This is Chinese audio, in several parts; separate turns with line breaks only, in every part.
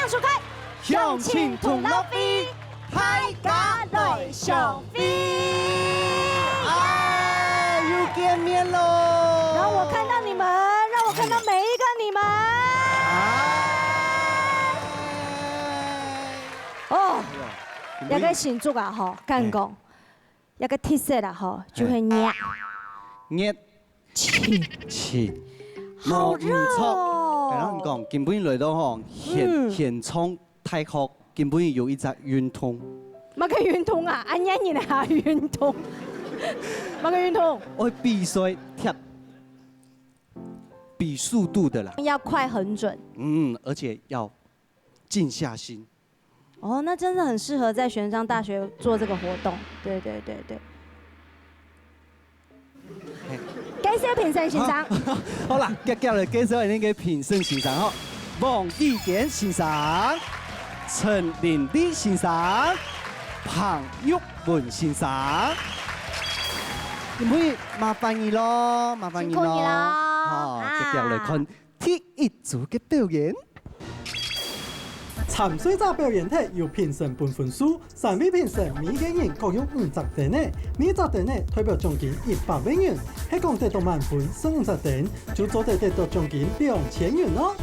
向树开，
向前同乐飞，
大家来上飞。
哎，又见面喽！
让我看到你们，让我看到每一个你们。哦，一個成績啊，嗬，間講一個特色啊，嗬，就係熱
切，
好熱哦。
係啦，你講根本嚟到嗬，現場太酷，根本有一隻運動。
乜嘅運動啊？安然然下運動，乜嘅運動？
我比賽踢，比速度的啦。
要快很準。
而且要靜下心。
哦，那真的很適合在玄奘大學做這個活動。對。介紹評審先生。
好啦，接下來介紹呢個評審先生嗬，王義典先生、陳玲俐先生、彭玉文先生，唔可以麻煩你咯，麻煩你咯。
辛苦你啦。
好，接下來看第一組嘅表演。
參賽者表演體由評審判分數，3位評審每個人各有50點呢，每10點呢代表獎金100萬元，係講得到滿分50點，就做得到獎金2000元咯。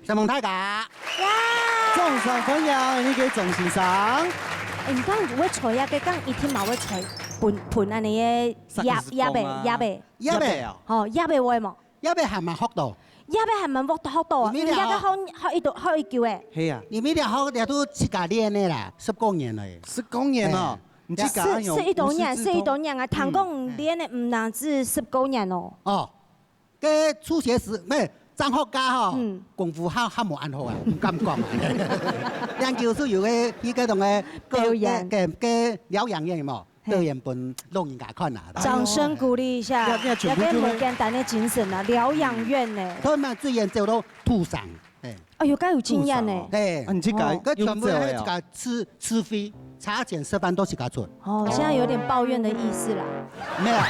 謝蒙大家，
掌聲歡迎呢個總先生。
唔講會吹啊，佢講一天冇會吹盤安尼嘅葉貝
啊，
哦葉貝會冇，
葉貝係咪學到？
葉貝係咪學到啊？而家學一度學一叫誒。
係啊，
你咪哋學嘅都自家練嘅啦，10多年啦。
10多年啊，唔知講
是一多年啊，唐公練嘅唔單止10多年哦。
哦，嘅初學時咩？張學家嗬，功夫冇按好啊，唔敢講。研究所有嘅依個同嘅
表演
嘅療養院冇表演本老人家看啊。
掌聲鼓勵一下，一個冇簡單的精神啊，療養院呢。
佢哋最近做到土上，
哎呦，咁有經驗呢。
係，
唔知解，
佢全部係自己吃飛，差錢10萬都自己出。
哦，現在有點抱怨的意思啦。
咩啊？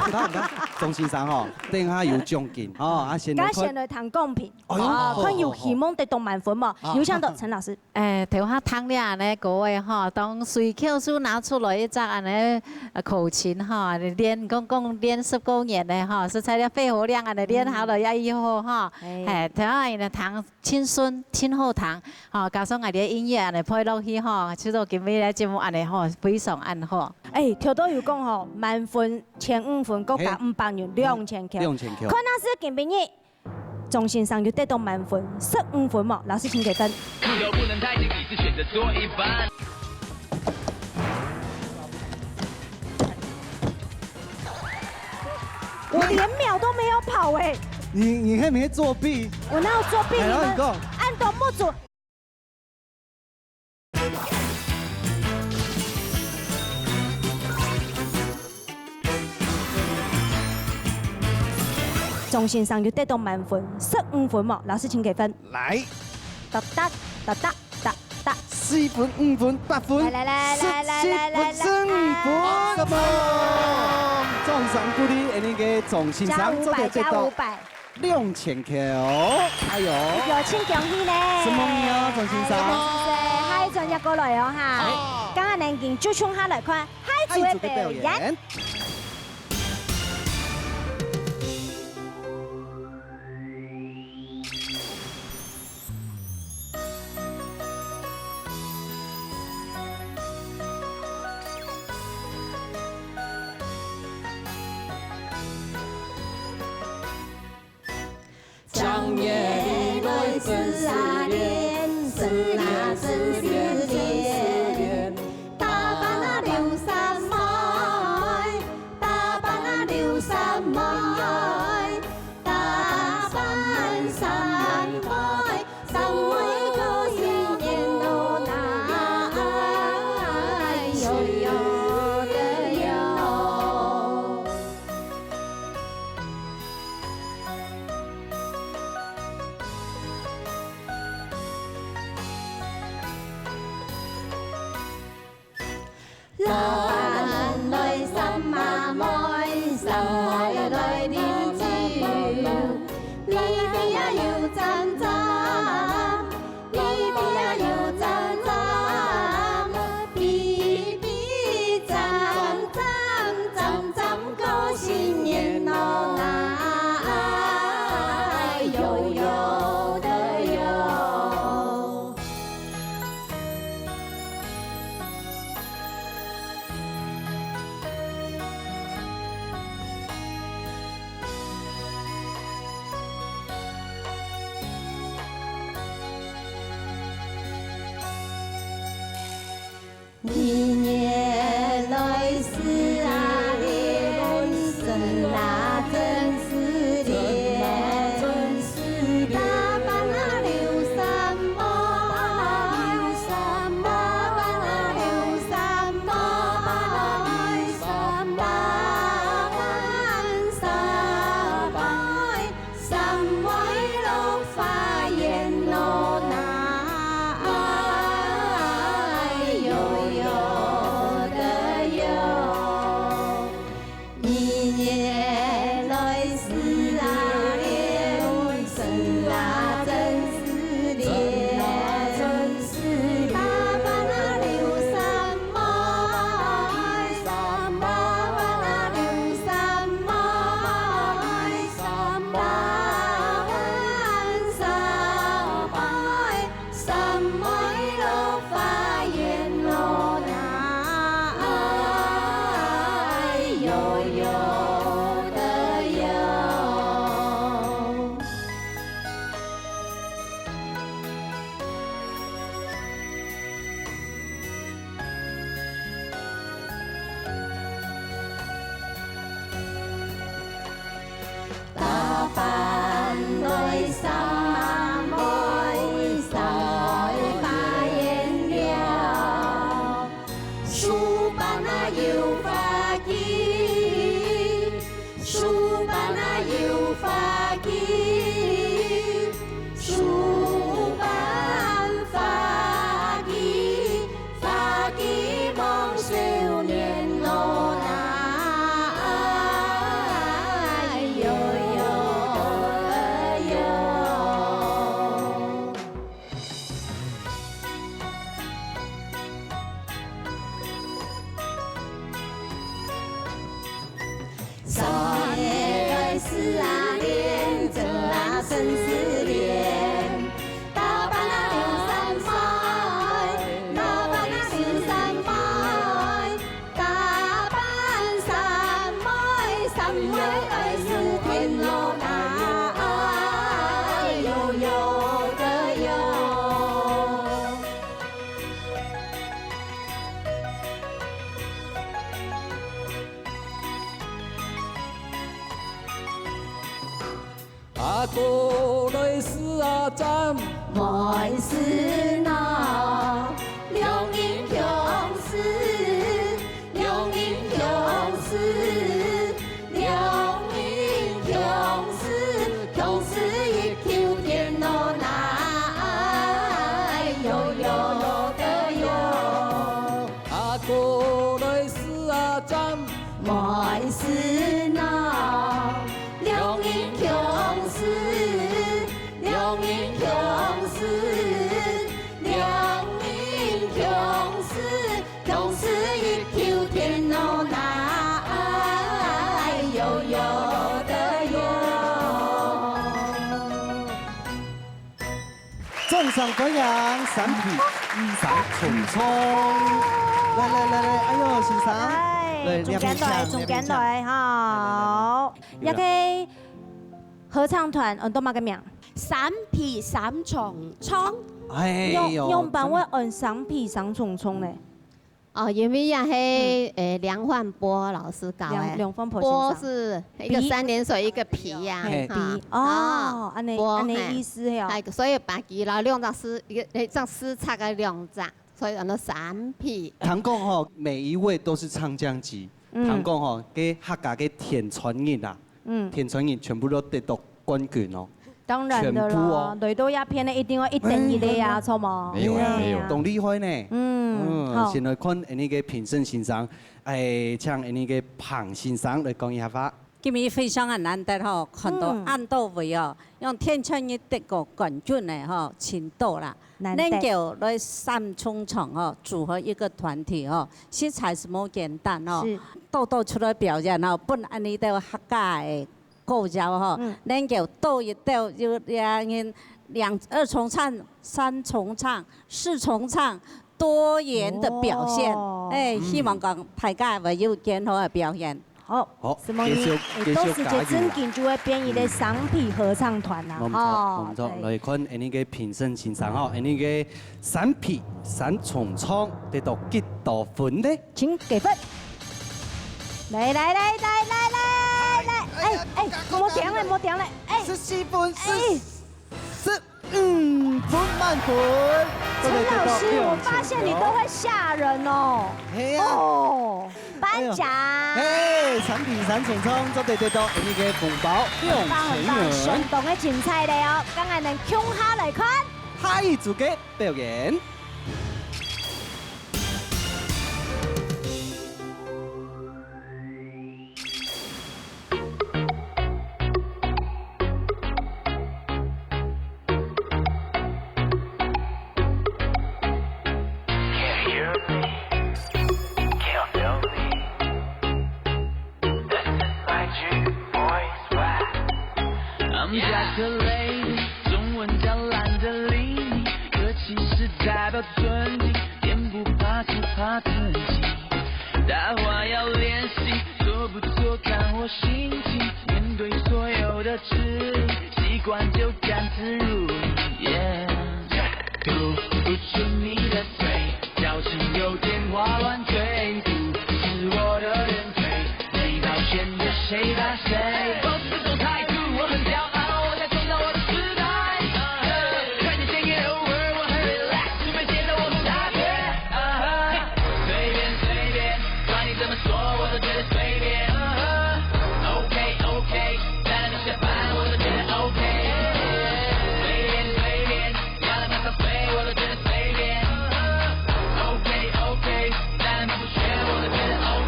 唔得，總先生嗬，等下有獎金哦，啊先來
先來談公平，佢有希望得到滿分嘛？有請到陳老師。
調下湯咧，安尼各位吼，當隨口書拿出來一隻安尼口琴吼，練練10多年咧吼，實在咧肺活量安尼練好了也以後吼，調下呢彈輕鬆輕好彈，吼加上我哋音樂安尼配落去吼，出到今日咧節目安尼吼非常安好。
哎，条都有讲吼，满分1500分，各加500元，2000块。
2000块。
看老师今晡日总线上就得到满分15分嘛，老师请给分。
不能太近，你是选择做一半。
我连秒都没有跑哎！
你还没作弊？
我哪有作弊？你
然后你讲
们按懂不准。总线上就得到满分15分嘛，老师请给分。
来，
哒哒哒哒哒哒
4分、5分、8分，
来
17分、15分，什么？总上鼓励那个总线
加
上做得
500，加
到
500。
2000块，哎呦！
有请恭喜呢！
什么呀，总先生？
嗨，专家过来哦哈！刚刚能见就冲下来看嗨组的表演。
长夜里来思念，思啊思念，大班啊流山麦，大班啊流山麦，大班山麦，山麦过新年哦来，哟哟的哟。 老板來心啊愛，心愛來念住，呢邊啊要站站，呢邊啊要站站，邊邊站站站站過新年咯來，悠悠的悠。 年年来思啊念，生啊真思念，大班啊流山麦，大班啊流山麦，大班山麦，山麦落花艳咯那。 悠悠的悠，一年来思啊念，思啊真思念，大班啊流山麦，大班啊流山麦，大班山麦，山麦落花艳咯那，悠悠的悠。 大班來心啊愛，心愛花艳了，書班啊要花季，書班啊要花季，書班花季，花季望少年咯那。 悠悠的悠。少年来思啊念，真啊真思念。大班啊流山麦，大班啊流山麦，大
过来是啊站，
万事闹，两人相思，两人相思，两人相思，相思一秋天哦来，悠悠的悠。
啊过来是啊站，
万事闹，两人相思，两人相思，两人相思，相思一秋天哦来，悠悠的悠。
纵赏观扬三匹衣裳重冲。来，哎呦，先生，
仲緊來，好，一個合唱團，按多乜嘅名？
三匹三重衝，
用版會按三匹三重衝咧。
哦，因為也係梁焕波老師教嘅，
梁焕波
波
先生
是一個三點水一個皮呀，
哦，安尼意思係哦。
所以把佢啦兩隻絲一個張絲拆嘅兩隻，所以按到三匹。
唐講吼，每一位都是唱將級。唐講吼，給客家嘅田傳人啊，田傳人全部都得到冠軍哦。
當然的啦，嚟到一片咧，一定要一等一的呀，錯冇？
沒有，
懂厲害呢。
好。
先來看呢個評審先生，請呢個彭先生來講一下話。
今日非常的難得吼，看到按到位哦，用田傳人得個冠軍的吼，青島啦。能夠來三重唱哦，組合一個團體哦，實在是冇簡單哦。到出來表演哦，本安尼都客家的構造哦，能夠到一到有二重唱、三重唱、四重唱，多元的表現。希望講大家會有更好的表現。
好，什麼嘢？都是這真件就會變異的三匹合唱團啦。
冇錯，來看呢個評審先生哦，呢個三匹三重唱得到幾多分呢？
請給分。來，冇停嘞，14
分，15分滿分。
陳老師，我發現你都會嚇人哦。哦，頒獎。
三匹三重唱，都得到呢個紅包2000元。
生動嘅精彩嚟哦，梗係能衝下嚟看。
下一組嘅表演。
尊敬，天不怕只怕自己。大话要练习，做不做看我心情。面对所有的质疑，习惯就甘之如饴。吐不出你的嘴，表情有点花乱坠。不是我的人腿，没保险的谁打谁。保持这种态度，我很骄傲，我在创造我的时代。看见鲜艳 over， 我很 relax， 准备接着我们打劫。随便随便，管你怎么说，我都觉得随便。OK OK， 再来个下班，我都觉得 OK。随便随便，要来马上飞，我都觉得随便。OK OK， 再来马不学，我都觉得 OK。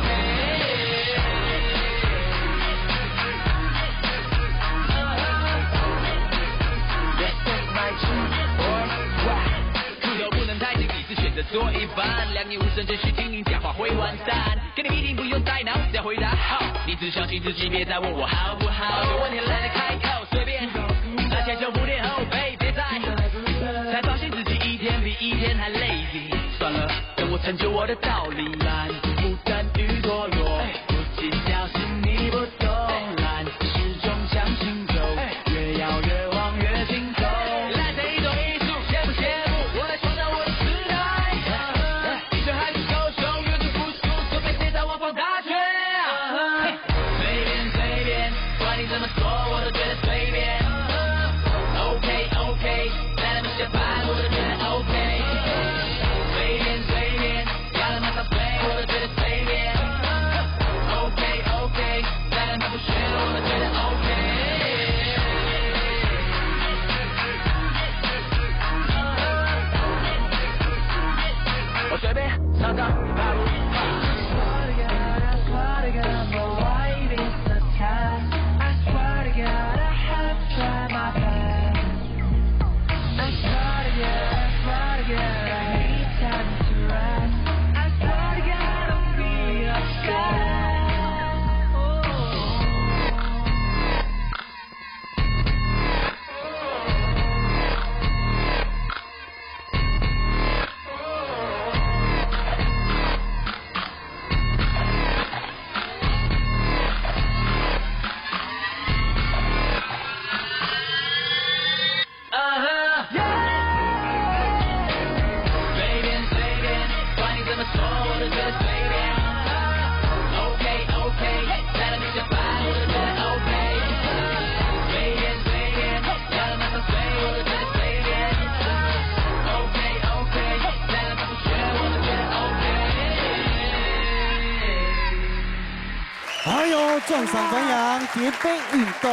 出头不能太紧，你是选择做一半，两眼无神，只需听你讲话会完蛋。跟你一定不用带脑，只要回答好，你只相信自己，别再问我好不好。有问题懒得开口，随便，而且就不念后悔，别再才发现自己一天比一天还 lazy。算了，等我成就我的道理，懒不等于堕落，不计较是你不懂，懒始终相信走，越要越往越尽头。懒是一种艺术，羡不羡慕？我来创造我的时代。的确还不够凶，越是不输，准备接着我放大拳。随便随便，管你怎么说，我都觉得随便。
哎呦，撞上分扬，叠杯运动，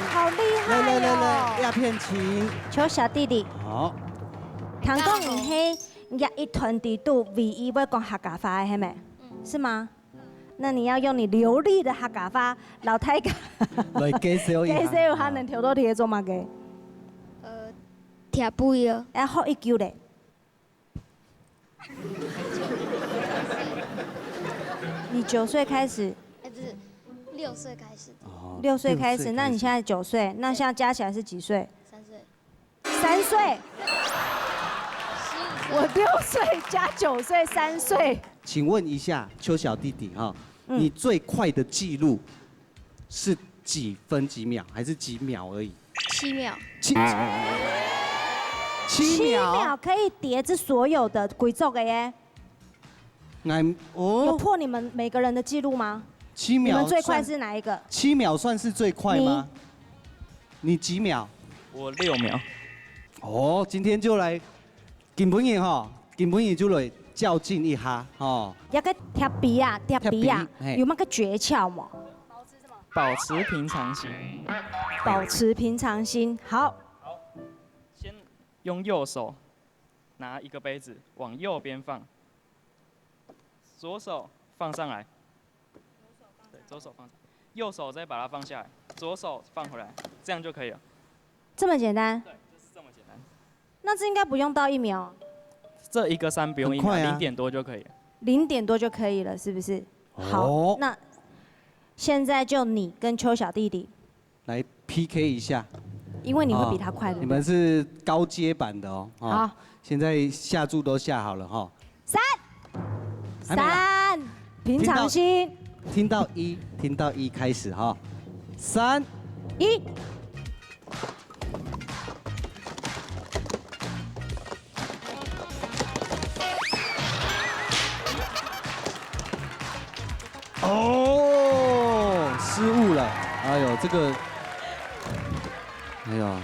好厉害
来，
哦！
鸦片琴，
求小弟弟，
好，
唐讲你嘿亚一团底度唯一要讲客家话的，嘿没？是吗？那你要用你流利的客家话，老太家，
来介绍一下。
介绍下能跳到题做嘛个？
听不哟。
要好一句嘞。你9岁开始
哎，不是6岁开始的
，6岁开始，那你现在9岁，那现在加起来是几岁
，3岁。
3岁。我6岁加9岁，3岁。
请问一下邱小弟弟哈，你最快的记录是几分几秒，还是几秒而已
7秒。
7秒
可以叠这所有的规则的耶。有破你们每个人的记录吗
？7秒。
你们最快是哪一个
？7秒算是最快吗？你几秒？
我6秒。
哦，今天就来，今本就来较劲一下哦。
要个贴鼻啊，贴鼻啊，有没有个诀窍嘛？
保持平常心。
保持平常心，好。
先用右手拿一个杯子往右边放。 左手放上来，对，左手放上，右手再把它放下来，左手放回来，这样就可以了。
这么简单？
对，就是这么简单。
那这应该不用到1秒。
这一个3不用1秒，0点多就可以了。
0点多就可以了，是不是？好，那现在就你跟邱小弟弟
来 PK 一下，
因为你会比他快的。
你们是高阶版的哦。
好，
现在下注都下好了哈。
3，平常心。
听到1开始哈，3、
1。
哦，失误了。哎呦，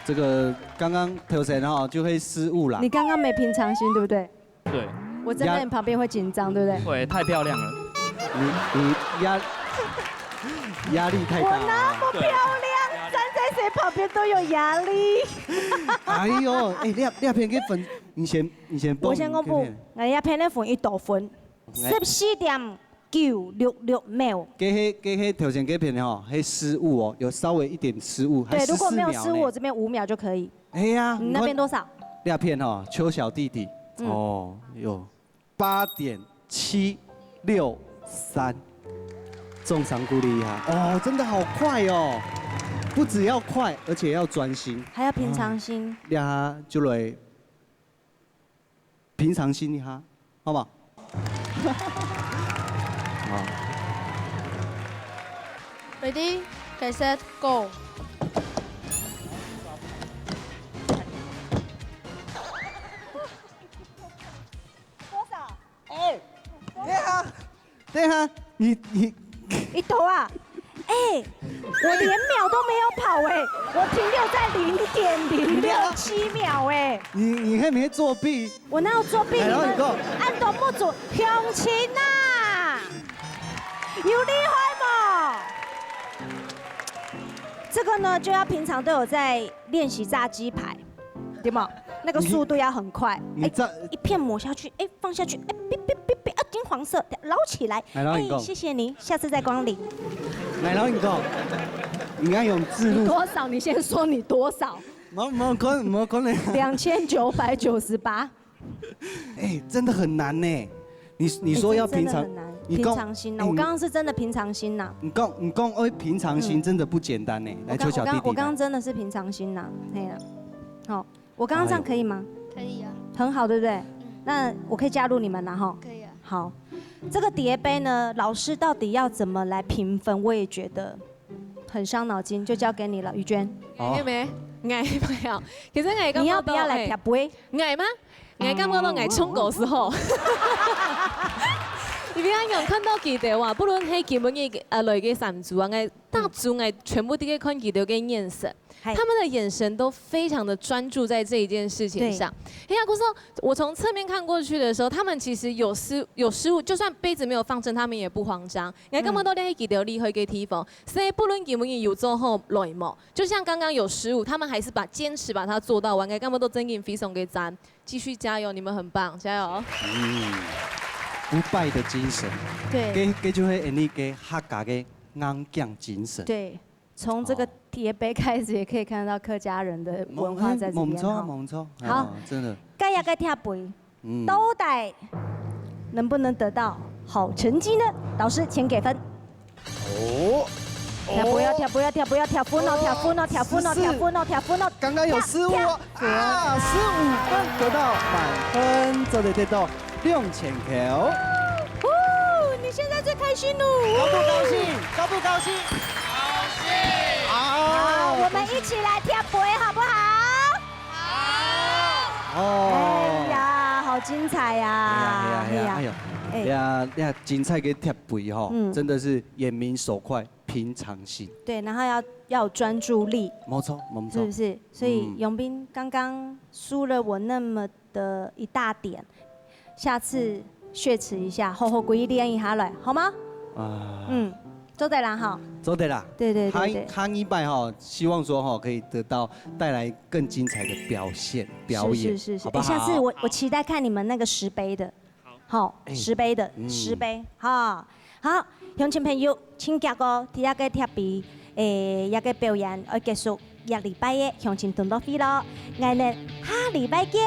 这个刚刚投神哈就会失误了。
你刚刚没平常心，对不对？
对。
我站在你旁边会紧张，对不对？
会，太漂亮了。
你压力太大。
我那么漂亮，站在谁旁边都有压力。
哎呦，哎，你片给分，你先报。
我先公布，我要片的分1度分，14.966秒。
给头前给片哈，还失误哦，有稍微一点失误。
对，如果没有失误，我这边5秒就可以。
哎呀，
你那边多少？
亮片哈，邱小弟弟。哦，有。 8.763，重赏鼓励一下哦，真的好快哦！不只要快，而且要专心，
还要平常心。
呀，就来平常心一下，好不好？好。
Ready, get set, go.
对啊，你
一头啊，哎，我连秒都没有跑哎，我停留在0.067秒哎。
你还没作弊？
我哪有作弊？你们按动不住，乡亲呐，有厉害吗？这个呢，就要平常都有在练习炸鸡排，对吗？那个速度要很快，
你炸
一片抹下去，哎，放下去，哎，哔哔哔哔，金黄色，捞起来，哎，谢谢您，下次再光临。
来，然后你要用自录
多少？你先说你多少？
没可能。
2998。
哎，真的很难呢。你说要平常，
平常心呐。我刚刚是真的平常心呐。
你讲哎，平常心真的不简单呢。来，邱小弟弟。
我刚刚真的是平常心呐，嘿了。好，我刚刚这样可以吗？
可以啊。
很好，对不对？那我可以加入你们了哈。
可以啊。
好，这个叠杯呢，老师到底要怎么来评分？我也觉得很伤脑筋，就交给你了，于娟。
嗌咩？嗌沒有。其實嗌
你要不要來疊杯？
嗌嗎？嗌感覺到嗌衝狗時候。你别讲看到记得哇，不论係基本嘅類嘅神族啊，大族全部都可以看記得嘅眼神。他们的眼神都非常的专注在这一件事情上。哎呀，姑说，我从侧面看过去的时候，他们其实有失误，就算杯子没有放正，他们也不慌张。你根本都喺記得厲害嘅地方，所以不論有冇有做好內幕，就像剛剛有失誤，他們還是堅持把它做到完。我根本都真給非常嘅讚，繼續加油，你們很棒，加油！
不敗的精神，
對，
這就係你嘅客家嘅硬頸精神。
對。從這個鐵杯開始，也可以看到客家人的文化在這邊。
冇錯，
好，
真的。
該一個鐵杯，都得能不能得到好成績呢？導師請給分。
哦，
不要跳，不要跳，不要跳，分哦，跳分哦，跳分哦，跳分哦，跳分哦。
剛剛有失誤啊，15分得到滿分，就得到2000球。
你現在最開心咯！
高不高興？高不高興？
好，我們一起來跳杯，好不好？好。哎呀，好精彩呀！
哎呀，精彩嘅跳杯哈，真的是眼明手快，平常心。
對，然後要有專注力。
冇錯，冇錯。
是不是？所以永斌剛剛輸了我那麼的一大點，下次雪恥一下，好好故意練一下來，好嗎？做對了哈，
做對了，
對，
看一拜哈，希望說哈可以得到帶來更精彩的表演，
是，
好不好？
下次我期待看你們那個10杯的，好，10杯的10杯，好，鄉親朋友，請夾個第一個貼筆，一個表演要結束，1禮拜嘅鄉親團到飛咯，我哋下禮拜見。